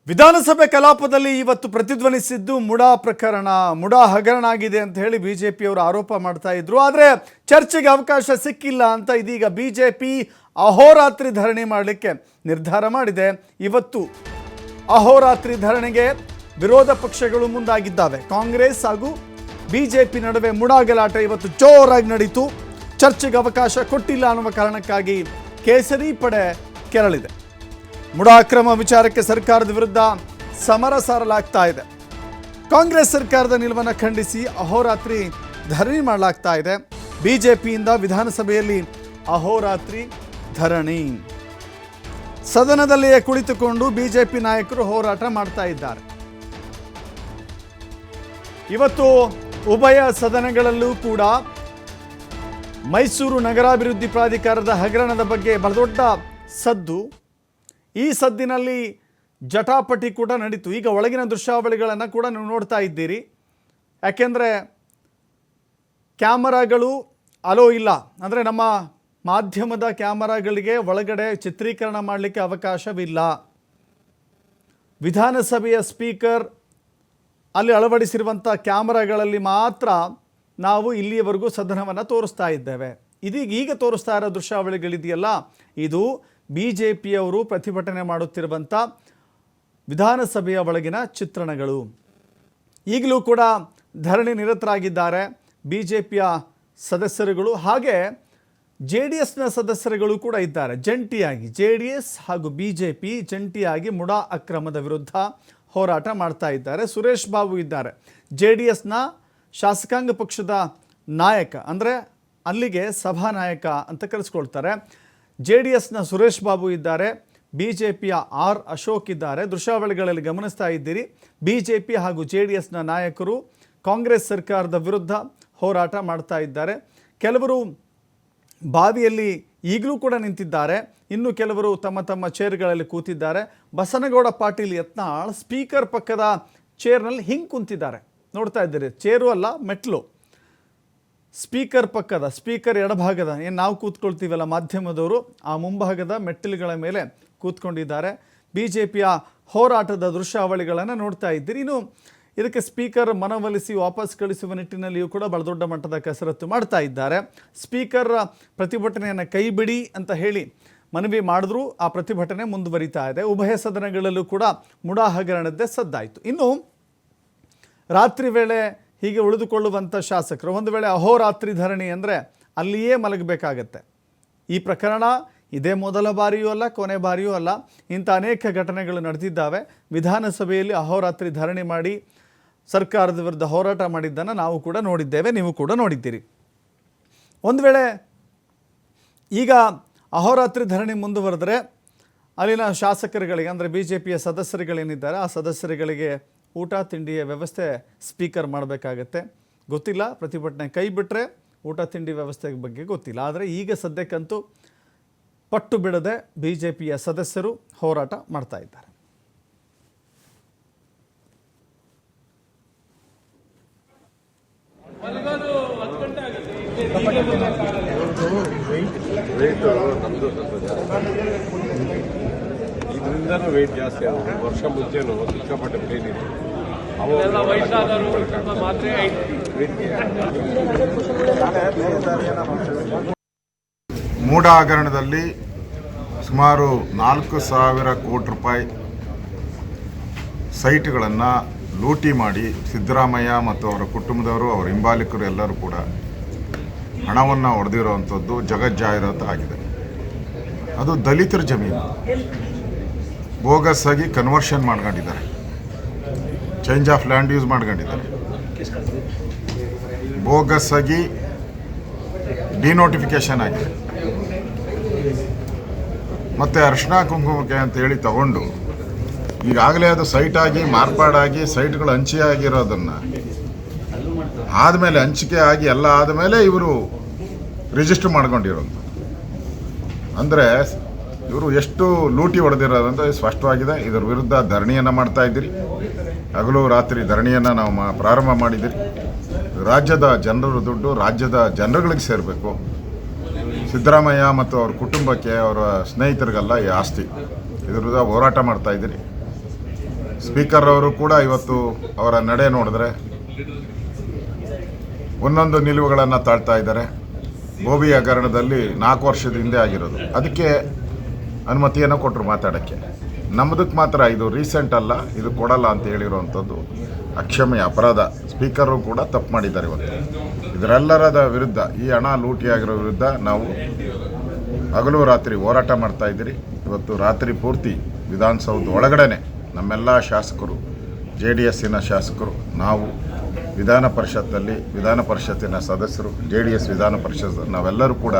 ವಿಧಾನಸಭೆ ಕಲಾಪದಲ್ಲಿ ಇವತ್ತು ಪ್ರತಿಧ್ವನಿಸಿದ್ದು ಮುಡಾ ಪ್ರಕರಣ, ಮುಡಾ ಹಗರಣ ಆಗಿದೆ ಅಂತ ಹೇಳಿ ಬಿಜೆಪಿಯವರು ಆರೋಪ ಮಾಡ್ತಾ ಇದ್ರು. ಆದರೆ ಚರ್ಚೆಗೆ ಅವಕಾಶ ಸಿಕ್ಕಿಲ್ಲ ಅಂತ ಇದೀಗ ಬಿಜೆಪಿ ಅಹೋರಾತ್ರಿ ಧರಣಿ ಮಾಡಲಿಕ್ಕೆ ನಿರ್ಧಾರ ಮಾಡಿದೆ. ಇವತ್ತು ಅಹೋರಾತ್ರಿ ಧರಣಿಗೆ ವಿರೋಧ ಪಕ್ಷಗಳು ಮುಂದಾಗಿದ್ದಾವೆ. ಕಾಂಗ್ರೆಸ್ ಹಾಗೂ ಬಿಜೆಪಿ ನಡುವೆ ಮುಡಾ ಗಲಾಟ ಇವತ್ತು ಜೋರಾಗಿ ನಡೀತು. ಚರ್ಚೆಗೆ ಅವಕಾಶ ಕೊಟ್ಟಿಲ್ಲ ಅನ್ನುವ ಕಾರಣಕ್ಕಾಗಿ ಕೇಸರಿ ಪಡೆ ಕೆರಳಿದೆ. ಮುಡಾ ಅಕ್ರಮ ವಿಚಾರಕ್ಕೆ ಸರ್ಕಾರದ ವಿರುದ್ಧ ಸಮರ ಸಾರಲಾಗ್ತಾ ಇದೆ. ಕಾಂಗ್ರೆಸ್ ಸರ್ಕಾರದ ನಿಲುವನ್ನು ಖಂಡಿಸಿ ಅಹೋರಾತ್ರಿ ಧರಣಿ ಮಾಡಲಾಗ್ತಾ ಇದೆ. ಬಿಜೆಪಿಯಿಂದ ವಿಧಾನಸಭೆಯಲ್ಲಿ ಅಹೋರಾತ್ರಿ ಧರಣಿ. ಸದನದಲ್ಲಿಯೇ ಕುಳಿತುಕೊಂಡು ಬಿಜೆಪಿ ನಾಯಕರು ಹೋರಾಟ ಮಾಡ್ತಾ ಇದ್ದಾರೆ. ಇವತ್ತು ಉಭಯ ಸದನಗಳಲ್ಲೂ ಕೂಡ ಮೈಸೂರು ನಗರಾಭಿವೃದ್ಧಿ ಪ್ರಾಧಿಕಾರದ ಹಗರಣದ ಬಗ್ಗೆ ಬಹಳ ದೊಡ್ಡ ಸದ್ದು. ಈ ಸದ್ದಿನಲ್ಲಿ ಜಟಾಪಟಿ ಕೂಡ ನಡೀತು. ಈಗ ಒಳಗಿನ ದೃಶ್ಯಾವಳಿಗಳನ್ನು ಕೂಡ ನೀವು ನೋಡ್ತಾ ಇದ್ದೀರಿ. ಯಾಕೆಂದರೆ ಕ್ಯಾಮರಾಗಳು ಅಲೋ ಇಲ್ಲ, ಅಂದರೆ ನಮ್ಮ ಮಾಧ್ಯಮದ ಕ್ಯಾಮರಾಗಳಿಗೆ ಒಳಗಡೆ ಚಿತ್ರೀಕರಣ ಮಾಡಲಿಕ್ಕೆ ಅವಕಾಶವಿಲ್ಲ. ವಿಧಾನಸಭೆಯ ಸ್ಪೀಕರ್ ಅಲ್ಲಿ ಅಳವಡಿಸಿರುವಂಥ ಕ್ಯಾಮರಾಗಳಲ್ಲಿ ಮಾತ್ರ ನಾವು ಇಲ್ಲಿಯವರೆಗೂ ಸದನವನ್ನು ತೋರಿಸ್ತಾ ಇದ್ದೇವೆ. ಈಗ ತೋರಿಸ್ತಾ ಇರೋ ದೃಶ್ಯಾವಳಿಗಳಿದೆಯಲ್ಲ, ಇದು ಬಿಜೆಪಿಯವರು ಪ್ರತಿಭಟನೆ ಮಾಡುತ್ತಿರುವಂಥ ವಿಧಾನಸಭೆಯ ಒಳಗಿನ ಚಿತ್ರಣಗಳು. ಈಗಲೂ ಕೂಡ ಧರಣಿ ನಿರತರಾಗಿದ್ದಾರೆ ಬಿಜೆಪಿಯ ಸದಸ್ಯರುಗಳು, ಹಾಗೆ JDSನ ಸದಸ್ಯರುಗಳು ಕೂಡ ಇದ್ದಾರೆ. ಜಂಟಿಯಾಗಿ JDS ಹಾಗೂ ಬಿಜೆಪಿ ಜಂಟಿಯಾಗಿ ಮುಡಾ ಅಕ್ರಮದ ವಿರುದ್ಧ ಹೋರಾಟ ಮಾಡ್ತಾ ಇದ್ದಾರೆ. ಸುರೇಶ್ ಬಾಬು ಇದ್ದಾರೆ, JDSನ ಶಾಸಕಾಂಗ ಪಕ್ಷದ ನಾಯಕ, ಅಂದರೆ ಅಲ್ಲಿಗೆ ಸಭಾನಾಯಕ ಅಂತ ಕರೆಸ್ಕೊಳ್ತಾರೆ. JDSನ ಸುರೇಶ್ ಬಾಬು ಇದ್ದಾರೆ, ಬಿಜೆಪಿಯ R ಅಶೋಕ್ ಇದ್ದಾರೆ. ದೃಶ್ಯಾವಳಿಗಳಲ್ಲಿ ಗಮನಿಸ್ತಾ ಇದ್ದೀರಿ. ಬಿಜೆಪಿ ಹಾಗೂ JDSನ ನಾಯಕರು ಕಾಂಗ್ರೆಸ್ ಸರ್ಕಾರದ ವಿರುದ್ಧ ಹೋರಾಟ ಮಾಡ್ತಾ ಇದ್ದಾರೆ. ಕೆಲವರು ಬಾವಿಯಲ್ಲಿ ಈಗಲೂ ಕೂಡ ನಿಂತಿದ್ದಾರೆ, ಇನ್ನು ಕೆಲವರು ತಮ್ಮ ತಮ್ಮ ಚೇರ್ಗಳಲ್ಲಿ ಕೂತಿದ್ದಾರೆ. ಬಸನಗೌಡ ಪಾಟೀಲ್ ಯತ್ನಾಳ್ ಸ್ಪೀಕರ್ ಪಕ್ಕದ ಚೇರ್ನಲ್ಲಿ ಹಿಂಗೆ ಕುಂತಿದ್ದಾರೆ, ನೋಡ್ತಾ ಇದ್ದೀರಿ. ಚೇರು ಅಲ್ಲ, ಮೆಟ್ಲು. ಸ್ಪೀಕರ್ ಪಕ್ಕದ, ಸ್ಪೀಕರ್ ಎಡಭಾಗದ ಏನು ನಾವು ಕೂತ್ಕೊಳ್ತೀವಲ್ಲ ಮಾಧ್ಯಮದವರು, ಆ ಮುಂಭಾಗದ ಮೆಟ್ಟಿಲುಗಳ ಮೇಲೆ ಕೂತ್ಕೊಂಡಿದ್ದಾರೆ. ಬಿಜೆಪಿಯ ಹೋರಾಟದ ದೃಶ್ಯಾವಳಿಗಳನ್ನು ನೋಡ್ತಾ ಇದ್ದೀರಿ. ಇನ್ನು ಇದಕ್ಕೆ ಸ್ಪೀಕರ್ ಮನವೊಲಿಸಿ ವಾಪಸ್ ಕಳಿಸುವ ನಿಟ್ಟಿನಲ್ಲಿಯೂ ಕೂಡ ಬಹಳ ದೊಡ್ಡ ಮಟ್ಟದ ಕಸರತ್ತು ಮಾಡ್ತಾ ಇದ್ದಾರೆ. ಸ್ಪೀಕರ್ ಪ್ರತಿಭಟನೆಯನ್ನು ಕೈಬಿಡಿ ಅಂತ ಹೇಳಿ ಮನವಿ ಮಾಡಿದ್ರೂ ಆ ಪ್ರತಿಭಟನೆ ಮುಂದುವರಿತಾ ಇದೆ. ಉಭಯ ಸದನಗಳಲ್ಲೂ ಕೂಡ ಮುಡಾ ಹಗರಣದ್ದೇ ಸದ್ದಾಯಿತು. ಇನ್ನು ರಾತ್ರಿ ವೇಳೆ ಹೀಗೆ ಉಳಿದುಕೊಳ್ಳುವಂಥ ಶಾಸಕರು ಒಂದು ವೇಳೆ ಅಹೋರಾತ್ರಿ ಧರಣಿ ಅಂದರೆ ಅಲ್ಲಿಯೇ ಮಲಗಬೇಕಾಗತ್ತೆ. ಈ ಪ್ರಕರಣ ಇದೇ ಮೊದಲ ಬಾರಿಯೂ ಅಲ್ಲ, ಕೊನೆ ಬಾರಿಯೂ ಅಲ್ಲ. ಇಂಥ ಅನೇಕ ಘಟನೆಗಳು ನಡೆದಿದ್ದಾವೆ. ವಿಧಾನಸಭೆಯಲ್ಲಿ ಅಹೋರಾತ್ರಿ ಧರಣಿ ಮಾಡಿ ಸರ್ಕಾರದ ವಿರುದ್ಧ ಹೋರಾಟ ಮಾಡಿದ್ದನ್ನು ನಾವು ಕೂಡ ನೋಡಿದ್ದೇವೆ, ನೀವು ಕೂಡ ನೋಡಿದ್ದೀರಿ. ಒಂದು ವೇಳೆ ಈಗ ಅಹೋರಾತ್ರಿ ಧರಣಿ ಮುಂದುವರೆದರೆ ಅಲ್ಲಿನ ಶಾಸಕರುಗಳಿಗೆ, ಅಂದರೆ ಬಿಜೆಪಿಯ ಸದಸ್ಯರುಗಳೇನಿದ್ದಾರೆ ಆ ಸದಸ್ಯರುಗಳಿಗೆ ಊಟ ತಿಂಡಿಯ ವ್ಯವಸ್ಥೆ ಸ್ಪೀಕರ್ ಮಾಡಬೇಕಾಗತ್ತೆ. ಗೊತ್ತಿಲ್ಲ, ಪ್ರತಿಭಟನೆ ಕೈ ಬಿಟ್ಟರೆ ಊಟ ತಿಂಡಿ ವ್ಯವಸ್ಥೆ ಬಗ್ಗೆ ಗೊತ್ತಿಲ್ಲ. ಆದರೆ ಈಗ ಸದ್ಯಕ್ಕಂತೂ ಪಟ್ಟು ಬಿಡದೆ ಬಿಜೆಪಿಯ ಸದಸ್ಯರು ಹೋರಾಟ ಮಾಡ್ತಾ ಇದ್ದಾರೆ. ಇದರಿಂದನೂ ವೆಯ್ಟ್ ಜಾಸ್ತಿ ಆಗುತ್ತೆ. ವರ್ಷ ಮುಂಚೆನೂ ಸಿಕ್ಕಾಪಟ್ಟೆ ಪ್ಲೇನ್ ಇದೆ. ಮೂಡಾ ಹಗರಣದಲ್ಲಿ ಸುಮಾರು 4,000 ಕೋಟಿ ರೂಪಾಯಿ ಸೈಟ್ಗಳನ್ನು ಲೂಟಿ ಮಾಡಿ ಸಿದ್ದರಾಮಯ್ಯ ಮತ್ತು ಅವರ ಕುಟುಂಬದವರು, ಅವರ ಹಿಂಬಾಲಿಕರು ಎಲ್ಲರೂ ಕೂಡ ಹಣವನ್ನು ಹೊಡೆದಿರೋವಂಥದ್ದು ಜಗಜ್ಜಾಹೀರಾತು ಆಗಿದೆ. ಅದು ದಲಿತರ ಜಮೀನು ಬೋಗಸ್ ಆಗಿ ಕನ್ವರ್ಷನ್ ಮಾಡ್ಕೊಂಡಿದ್ದಾರೆ, ಚೇಂಜ್ ಆಫ್ ಲ್ಯಾಂಡ್ ಯೂಸ್ ಮಾಡ್ಕೊಂಡಿದ್ದಾರೆ, ಬೋಗಸ್ ಆಗಿ ಡಿನೋಟಿಫಿಕೇಶನ್ ಆಗಿದೆ. ಮತ್ತು ಅರಿಶಿಣ ಕುಂಕುಮಕ್ಕೆ ಅಂತ ಹೇಳಿ ತಗೊಂಡು ಈಗಾಗಲೇ ಅದು ಸೈಟಾಗಿ ಮಾರ್ಪಾಡಾಗಿ ಸೈಟ್ಗಳು ಹಂಚಿಕೆ ಆಗಿರೋದನ್ನು ಆದಮೇಲೆ ಹಂಚಿಕೆ ಆಗಿ ಎಲ್ಲ ಆದಮೇಲೆ ಇವರು ರಿಜಿಸ್ಟರ್ ಮಾಡ್ಕೊಂಡಿರೋದು. ಅಂದರೆ ಇವರು ಎಷ್ಟು ಲೂಟಿ ಹೊಡೆದಿರೋದಂತ ಸ್ಪಷ್ಟವಾಗಿದೆ. ಇದರ ವಿರುದ್ಧ ಧರಣಿಯನ್ನು ಮಾಡ್ತಾ ಇದ್ದೀರಿ. ಹಗಲು ರಾತ್ರಿ ಧರಣಿಯನ್ನು ನಾವು ಪ್ರಾರಂಭ ಮಾಡಿದ್ದೀರಿ. ರಾಜ್ಯದ ಜನರ ದುಡ್ಡು ರಾಜ್ಯದ ಜನರುಗಳಿಗೆ ಸೇರಬೇಕು. ಸಿದ್ದರಾಮಯ್ಯ ಮತ್ತು ಅವ್ರ ಕುಟುಂಬಕ್ಕೆ, ಅವರ ಸ್ನೇಹಿತರಿಗೆಲ್ಲ ಈ ಆಸ್ತಿ. ಇದ್ರ ವಿರುದ್ಧ ಹೋರಾಟ ಮಾಡ್ತಾ ಇದ್ದೀರಿ. ಸ್ಪೀಕರ್ ಅವರು ಕೂಡ ಇವತ್ತು ಅವರ ನಡೆ ನೋಡಿದ್ರೆ ಒಂದೊಂದು ನಿಲುವುಗಳನ್ನು ತಾಳ್ತಾ ಇದ್ದಾರೆ. ಬೋಬಿ ಹಗರಣದಲ್ಲಿ 4 ವರ್ಷದ ಹಿಂದೆ ಆಗಿರೋದು, ಅದಕ್ಕೆ ಅನುಮತಿಯನ್ನು ಕೊಟ್ಟರು ಮಾತಾಡೋಕ್ಕೆ. ನಮ್ಮದಕ್ಕೆ ಮಾತ್ರ ಇದು ರೀಸೆಂಟ್ ಅಲ್ಲ, ಇದು ಕೊಡಲ್ಲ ಅಂತ ಹೇಳಿರುವಂಥದ್ದು ಅಕ್ಷಮ್ಯ ಅಪರಾಧ. ಸ್ಪೀಕರು ಕೂಡ ತಪ್ಪು ಮಾಡಿದ್ದಾರೆ ಇವತ್ತು. ಇದರೆಲ್ಲರದ ವಿರುದ್ಧ, ಈ ಹಣ ಲೂಟಿಯಾಗಿರೋ ವಿರುದ್ಧ ನಾವು ಹಗಲು ರಾತ್ರಿ ಹೋರಾಟ ಮಾಡ್ತಾ ಇದ್ದೀರಿ. ಇವತ್ತು ರಾತ್ರಿ ಪೂರ್ತಿ ವಿಧಾನಸೌಧ ಒಳಗಡೆ ನಮ್ಮೆಲ್ಲ ಶಾಸಕರು, JDSನ ಶಾಸಕರು, ನಾವು ವಿಧಾನ ಪರಿಷತ್ತಿನ ಸದಸ್ಯರು, JDS ವಿಧಾನ ಪರಿಷತ್ ನಾವೆಲ್ಲರೂ ಕೂಡ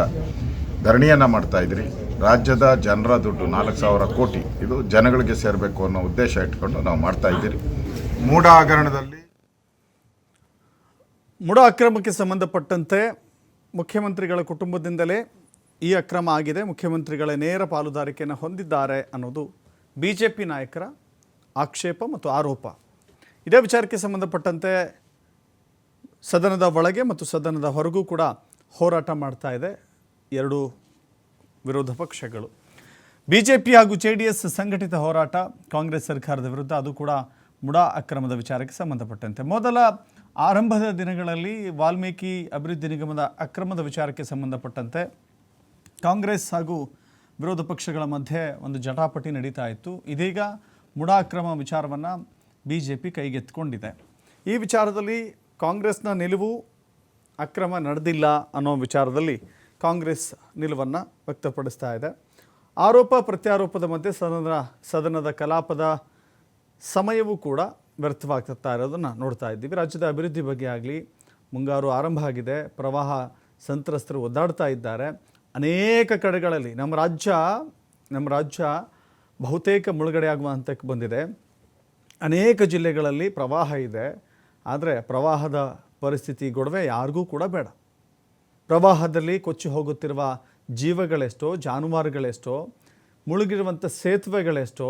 ಧರಣಿಯನ್ನು ಮಾಡ್ತಾ ಇದ್ದೀರಿ. ರಾಜ್ಯದ ಜನರ ದುಡ್ಡು 4,000 ಕೋಟಿ ಇದು ಜನಗಳಿಗೆ ಸೇರಬೇಕು ಅನ್ನೋ ಉದ್ದೇಶ ಇಟ್ಕೊಂಡು ನಾವು ಮಾಡ್ತಾ ಇದ್ದೀರಿ. ಮೂಡ ಹಗರಣದಲ್ಲಿ ಮುಡ ಅಕ್ರಮಕ್ಕೆ ಸಂಬಂಧಪಟ್ಟಂತೆ ಮುಖ್ಯಮಂತ್ರಿಗಳ ಕುಟುಂಬದಿಂದಲೇ ಈ ಅಕ್ರಮ ಆಗಿದೆ, ಮುಖ್ಯಮಂತ್ರಿಗಳ ನೇರ ಪಾಲುದಾರಿಕೆಯನ್ನು ಹೊಂದಿದ್ದಾರೆ ಅನ್ನೋದು BJP ನಾಯಕರ ಆಕ್ಷೇಪ ಮತ್ತು ಆರೋಪ. ಇದೇ ವಿಚಾರಕ್ಕೆ ಸಂಬಂಧಪಟ್ಟಂತೆ ಸದನದ ಒಳಗೆ ಮತ್ತು ಸದನದ ಹೊರಗೂ ಕೂಡ ಹೋರಾಟ ಮಾಡ್ತಾ ಇದೆ ಎರಡು ವಿರೋಧ ಪಕ್ಷಗಳು. BJP ಹಾಗೂ JDS ಸಂಘಟಿತ ಹೋರಾಟ ಕಾಂಗ್ರೆಸ್ ಸರ್ಕಾರದ ವಿರುದ್ಧ, ಅದು ಕೂಡ ಮುಡಾ ಅಕ್ರಮದ ವಿಚಾರಕ್ಕೆ ಸಂಬಂಧಪಟ್ಟಂತೆ. ಮೊದಲ ಆರಂಭದ ದಿನಗಳಲ್ಲಿ ವಾಲ್ಮೀಕಿ ಅಭಿವೃದ್ಧಿ ನಿಗಮದ ಅಕ್ರಮದ ವಿಚಾರಕ್ಕೆ ಸಂಬಂಧಪಟ್ಟಂತೆ ಕಾಂಗ್ರೆಸ್ ಹಾಗೂ ವಿರೋಧ ಪಕ್ಷಗಳ ಮಧ್ಯೆ ಒಂದು ಜಟಾಪಟಿ ನಡೀತಾ ಇತ್ತು. ಇದೀಗ ಮುಡಾ ಅಕ್ರಮ ವಿಚಾರವನ್ನು BJP ಕೈಗೆತ್ತಿಕೊಂಡಿದೆ. ಈ ವಿಚಾರದಲ್ಲಿ ಕಾಂಗ್ರೆಸ್ನ ನಿಲುವು ಅಕ್ರಮ ನಡೆದಿಲ್ಲ ಅನ್ನೋ ವಿಚಾರದಲ್ಲಿ ಕಾಂಗ್ರೆಸ್ ನಿಲುವನ್ನು ವ್ಯಕ್ತಪಡಿಸ್ತಾ ಇದೆ. ಆರೋಪ ಪ್ರತ್ಯಾರೋಪದ ಮಧ್ಯೆ ಸದನದ ಕಲಾಪದ ಸಮಯವೂ ಕೂಡ ವ್ಯರ್ಥವಾಗ್ತಾ ಇರೋದನ್ನು ನೋಡ್ತಾ ಇದ್ದೀವಿ. ರಾಜ್ಯದ ಅಭಿವೃದ್ಧಿ ಬಗ್ಗೆ ಆಗಲಿ, ಮುಂಗಾರು ಆರಂಭ ಆಗಿದೆ, ಪ್ರವಾಹ ಸಂತ್ರಸ್ತರು ಒದ್ದಾಡ್ತಾ ಇದ್ದಾರೆ. ಅನೇಕ ಕಡೆಗಳಲ್ಲಿ ನಮ್ಮ ರಾಜ್ಯ ಬಹುತೇಕ ಮುಳುಗಡೆ ಆಗುವ ಹಂತಕ್ಕೆ ಬಂದಿದೆ. ಅನೇಕ ಜಿಲ್ಲೆಗಳಲ್ಲಿ ಪ್ರವಾಹ ಇದೆ. ಆದರೆ ಪ್ರವಾಹದ ಪರಿಸ್ಥಿತಿ ಗೊಡವೆ ಯಾರಿಗೂ ಕೂಡ ಬೇಡ. ಪ್ರವಾಹದಲ್ಲಿ ಕೊಚ್ಚಿ ಹೋಗುತ್ತಿರುವ ಜೀವಗಳೆಷ್ಟೋ, ಜಾನುವಾರುಗಳೆಷ್ಟೋ, ಮುಳುಗಿರುವಂಥ ಸೇತುವೆಗಳೆಷ್ಟೋ,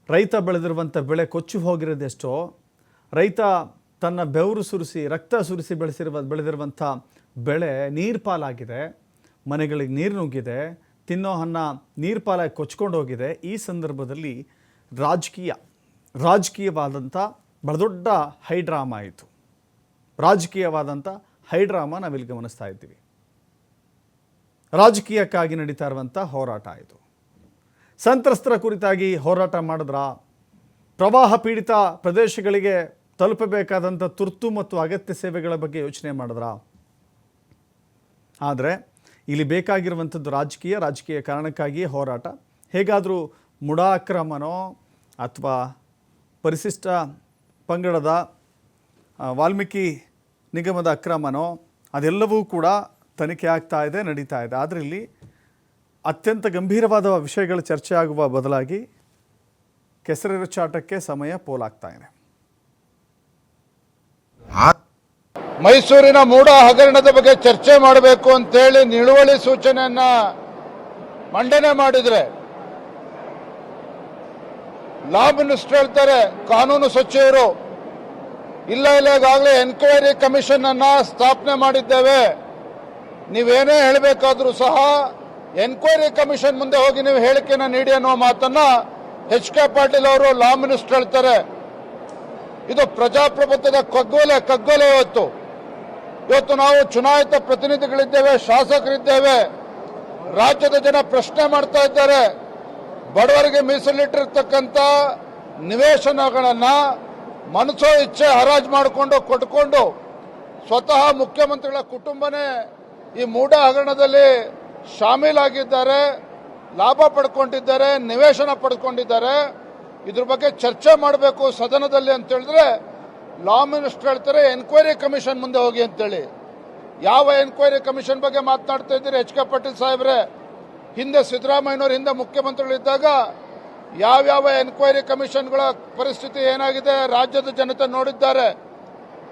ರೈತ ಬೆಳೆದಿರುವಂಥ ಬೆಳೆ ಕೊಚ್ಚಿ ಹೋಗಿರೋದೆಷ್ಟೋ, ರೈತ ತನ್ನ ಬೆವರು ಸುರಿಸಿ ರಕ್ತ ಸುರಿಸಿ ಬೆಳೆದಿರುವಂಥ ಬೆಳೆ ನೀರು ಪಾಲಾಗಿದೆ, ಮನೆಗಳಿಗೆ ನೀರು ನುಗ್ಗಿದೆ, ತಿನ್ನೋ ಅನ್ನ ನೀರು ಪಾಲಾಗಿ ಕೊಚ್ಕೊಂಡು ಹೋಗಿದೆ. ಈ ಸಂದರ್ಭದಲ್ಲಿ ರಾಜಕೀಯವಾದಂಥ ಬಹಳ ಹೈಡ್ರಾಮಾ ಆಯಿತು. ರಾಜಕೀಯವಾದಂಥ ಹೈಡ್ರಾಮಾ ನಾವಿಲ್ಲಿ ಗಮನಿಸ್ತಾ ಇದ್ದೀವಿ. ರಾಜಕೀಯಕ್ಕಾಗಿ ನಡೀತಾ ಇರುವಂಥ ಹೋರಾಟ ಆಯಿತು. ಸಂತ್ರಸ್ತರ ಕುರಿತಾಗಿ ಹೋರಾಟ ಮಾಡಿದ್ರ, ಪ್ರವಾಹ ಪೀಡಿತ ಪ್ರದೇಶಗಳಿಗೆ ತಲುಪಬೇಕಾದಂಥ ತುರ್ತು ಮತ್ತು ಅಗತ್ಯ ಸೇವೆಗಳ ಬಗ್ಗೆ ಯೋಚನೆ ಮಾಡಿದ್ರ. ಆದರೆ ಇಲ್ಲಿ ಬೇಕಾಗಿರುವಂಥದ್ದು ರಾಜಕೀಯ ಕಾರಣಕ್ಕಾಗಿಯೇ ಹೋರಾಟ. ಹೇಗಾದರೂ ಮುಡಾ ಅಕ್ರಮನೋ ಅಥವಾ ಪರಿಶಿಷ್ಟ ಪಂಗಡದ ವಾಲ್ಮೀಕಿ ನಿಗಮದ ಅಕ್ರಮನೋ ಅದೆಲ್ಲವೂ ಕೂಡ ತನಿಖೆ ಆಗ್ತಾ ಇದೆ, ನಡೀತಾ ಇದೆ. ಆದರೆ ಇಲ್ಲಿ ಅತ್ಯಂತ ಗಂಭೀರವಾದ ವಿಷಯಗಳು ಚರ್ಚೆ ಆಗುವ ಬದಲಾಗಿ ಕೆಸರೆರಚಾಟಕ್ಕೆ ಸಮಯ ಪೋಲಾಗ್ತಾ ಇದೆ. ಮೈಸೂರಿನ ಮೂಡ ಹಗರಣದ ಬಗ್ಗೆ ಚರ್ಚೆ ಮಾಡಬೇಕು ಅಂತೇಳಿ ನಿಲುವಳಿ ಸೂಚನೆಯನ್ನ ಮಂಡನೆ ಮಾಡಿದ್ರೆ ಲಾ ಮಿನಿಸ್ಟರ್ ಹೇಳ್ತಾರೆ, ಕಾನೂನು ಸಚಿವರು ಇಲ್ಲ ಈಗಾಗಲೇ ಎನ್ಕ್ವೈರಿ ಕಮಿಷನ್ ಅನ್ನ ಸ್ಥಾಪನೆ ಮಾಡಿದ್ದೇವೆ, ನೀವೇನೇ ಹೇಳಬೇಕಾದ್ರೂ ಸಹ ಎನ್ಕ್ವೈರಿ ಕಮಿಷನ್ ಮುಂದೆ ಹೋಗಿ ನೀವು ಹೇಳಿಕೆನ ನೀಡಿ ಅನ್ನೋ ಮಾತನ್ನ HK ಪಾಟೀಲ್ ಅವರು ಲಾ ಮಿನಿಸ್ಟರ್ ಹೇಳ್ತಾರೆ. ಇದು ಪ್ರಜಾಪ್ರಭುತ್ವದ ಕಗ್ಗೊಲೆ. ಇವತ್ತು ನಾವು ಚುನಾಯಿತ ಪ್ರತಿನಿಧಿಗಳಿದ್ದೇವೆ, ಶಾಸಕರಿದ್ದೇವೆ. ರಾಜ್ಯದ ಜನ ಪ್ರಶ್ನೆ ಮಾಡ್ತಾ ಇದ್ದಾರೆ. ಬಡವರಿಗೆ ಮೀಸಲಿಟ್ಟಿರ್ತಕ್ಕಂಥ ನಿವೇಶನಗಳನ್ನ ಮನಸೋ ಇಚ್ಛೆ ಹರಾಜು ಮಾಡಿಕೊಂಡು ಕೊಟ್ಕೊಂಡು ಸ್ವತಃ ಮುಖ್ಯಮಂತ್ರಿಗಳ ಕುಟುಂಬನೇ ಈ ಮೂಡ ಹಗರಣದಲ್ಲಿ ಶಾಮೀಲಾಗಿದ್ದಾರೆ, ಲಾಭ ಪಡ್ಕೊಂಡಿದ್ದಾರೆ, ನಿವೇಶನ ಪಡ್ಕೊಂಡಿದ್ದಾರೆ. ಇದ್ರ ಬಗ್ಗೆ ಚರ್ಚೆ ಮಾಡಬೇಕು ಸದನದಲ್ಲಿ ಅಂತ ಹೇಳಿದ್ರೆ ಲಾ ಮಿನಿಸ್ಟರ್ ಹೇಳ್ತಾರೆ ಎನ್ಕ್ವೈರಿ ಕಮಿಷನ್ ಮುಂದೆ ಹೋಗಿ ಅಂತೇಳಿ. ಯಾವ ಎನ್ಕ್ವೈರಿ ಕಮಿಷನ್ ಬಗ್ಗೆ ಮಾತನಾಡ್ತಾ ಇದ್ದೀರಿ HK ಪಾಟೀಲ್ ಸಾಹೇಬ್ರೆ? ಹಿಂದೆ ಸಿದ್ದರಾಮಯ್ಯನವರು ಹಿಂದೆ ಮುಖ್ಯಮಂತ್ರಿಗಳಿದ್ದಾಗ ಯಾವ್ಯಾವ ಎನ್ಕ್ವೈರಿ ಕಮಿಷನ್ಗಳ ಪರಿಸ್ಥಿತಿ ಏನಾಗಿದೆ ರಾಜ್ಯದ ಜನತೆ ನೋಡಿದ್ದಾರೆ.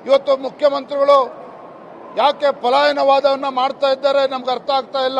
ಇವತ್ತು ಮುಖ್ಯಮಂತ್ರಿಗಳು ಯಾಕೆ ಪಲಾಯನವಾದವನ್ನ ಮಾಡ್ತಾ ಇದ್ದಾರೆ ನಮ್ಗೆ ಅರ್ಥ ಆಗ್ತಾ ಇಲ್ಲ.